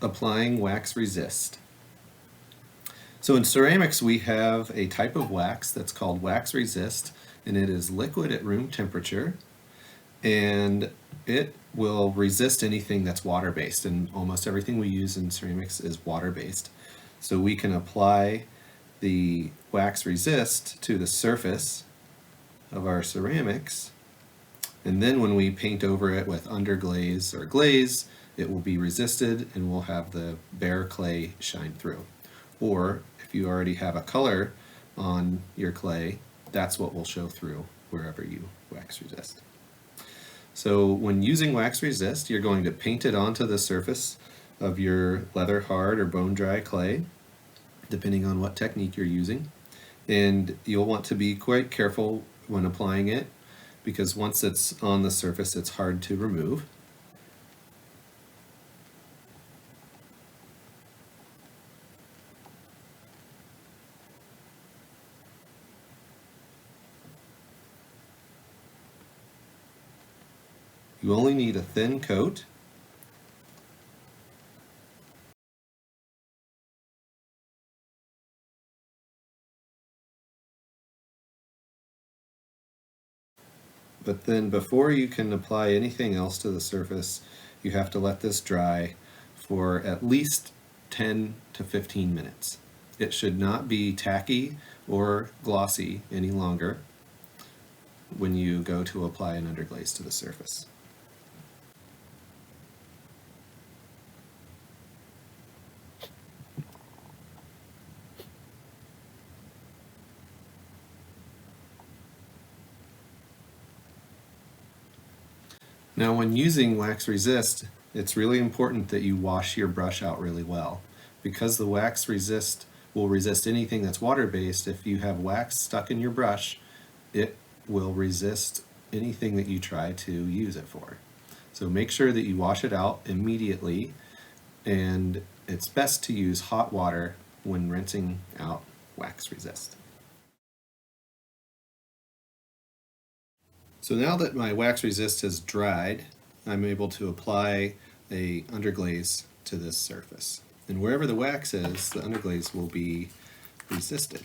applying wax resist. So in ceramics we have a type of wax that's called wax resist, and it is liquid at room temperature, and it will resist anything that's water-based, and almost everything we use in ceramics is water-based. So we can apply the wax resist to the surface of our ceramics, and then when we paint over it with underglaze or glaze, it will be resisted and we'll have the bare clay shine through. Or if you already have a color on your clay, that's what will show through wherever you wax resist. So when using wax resist, you're going to paint it onto the surface of your leather hard or bone dry clay, depending on what technique you're using. And you'll want to be quite careful when applying it, because once it's on the surface, it's hard to remove. You only need a thin coat. But then before you can apply anything else to the surface, you have to let this dry for at least 10 to 15 minutes. It should not be tacky or glossy any longer when you go to apply an underglaze to the surface. Now when using wax resist, it's really important that you wash your brush out really well, because the wax resist will resist anything that's water-based. If you have wax stuck in your brush, it will resist anything that you try to use it for. So make sure that you wash it out immediately, and it's best to use hot water when rinsing out wax resist. So now that my wax resist has dried, I'm able to apply a underglaze to this surface. And wherever the wax is, the underglaze will be resisted.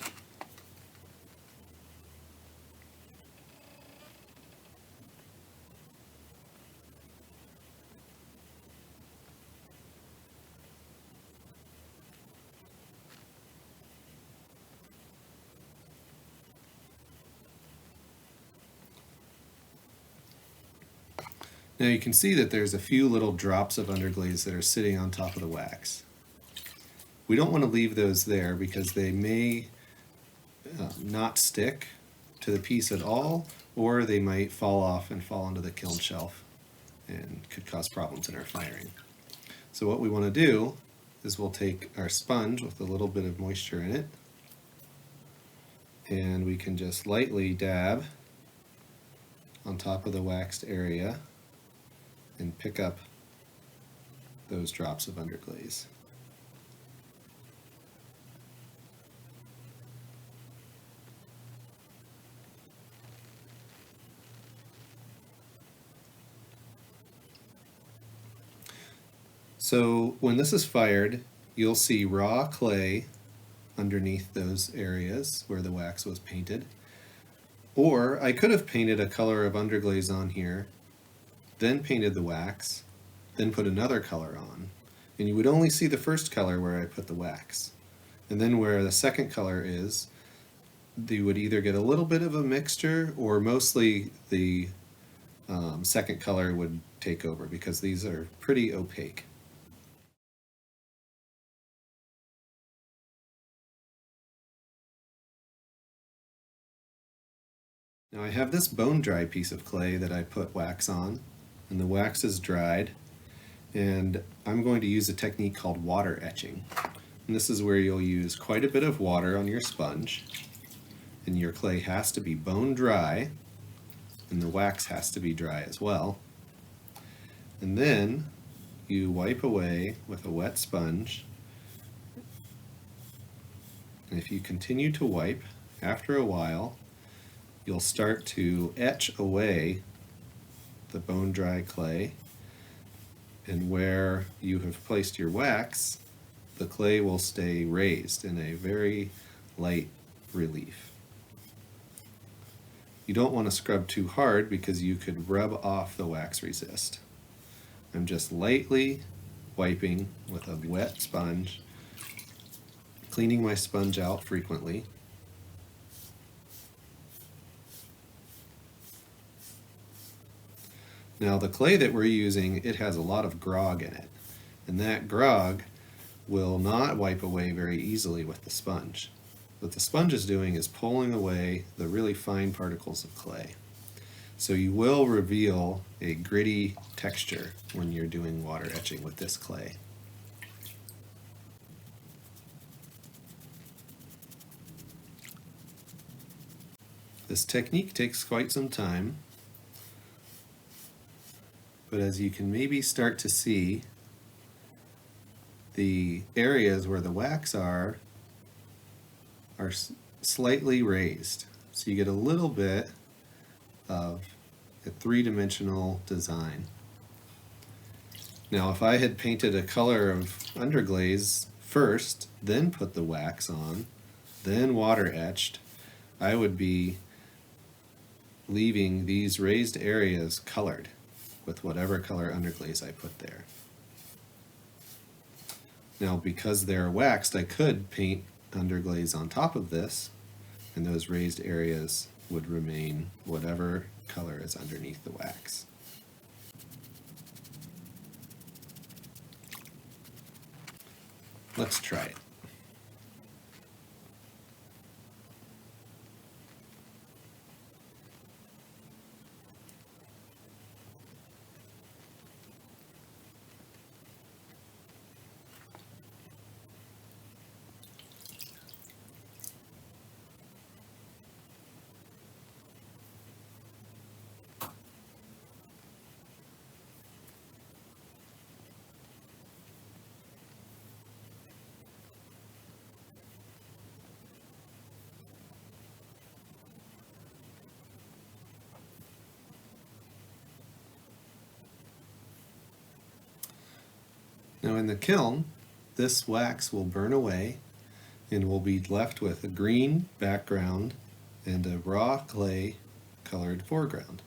Now you can see that there's a few little drops of underglaze that are sitting on top of the wax. We don't want to leave those there because they may not stick to the piece at all, or they might fall off and fall onto the kiln shelf and could cause problems in our firing. So what we want to do is we'll take our sponge with a little bit of moisture in it, and we can just lightly dab on top of the waxed area and pick up those drops of underglaze. So when this is fired, you'll see raw clay underneath those areas where the wax was painted. Or I could have painted a color of underglaze on here, then painted the wax, then put another color on, and you would only see the first color where I put the wax. And then where the second color is, you would either get a little bit of a mixture, or mostly the second color would take over, because these are pretty opaque. Now I have this bone dry piece of clay that I put wax on, and the wax is dried, and I'm going to use a technique called water etching. And this is where you'll use quite a bit of water on your sponge, and your clay has to be bone dry, and the wax has to be dry as well. And then you wipe away with a wet sponge, and if you continue to wipe, after a while you'll start to etch away the bone dry clay, And where you have placed your wax, the clay will stay raised in a very light relief. You don't want to scrub too hard because you could rub off the wax resist. I'm just lightly wiping with a wet sponge, cleaning my sponge out frequently. Now the clay that we're using, it has a lot of grog in it, and that grog will not wipe away very easily with the sponge. What the sponge is doing is pulling away the really fine particles of clay. So you will reveal a gritty texture when you're doing water etching with this clay. This technique takes quite some time, but as you can maybe start to see, the areas where the wax are slightly raised. So you get a little bit of a three-dimensional design. Now if I had painted a color of underglaze first, then put the wax on, then water etched, I would be leaving these raised areas colored with whatever color underglaze I put there. Now because they're waxed, I could paint underglaze on top of this, and those raised areas would remain whatever color is underneath the wax. Let's try it. Now in the kiln, this wax will burn away and we'll be left with a green background and a raw clay colored foreground.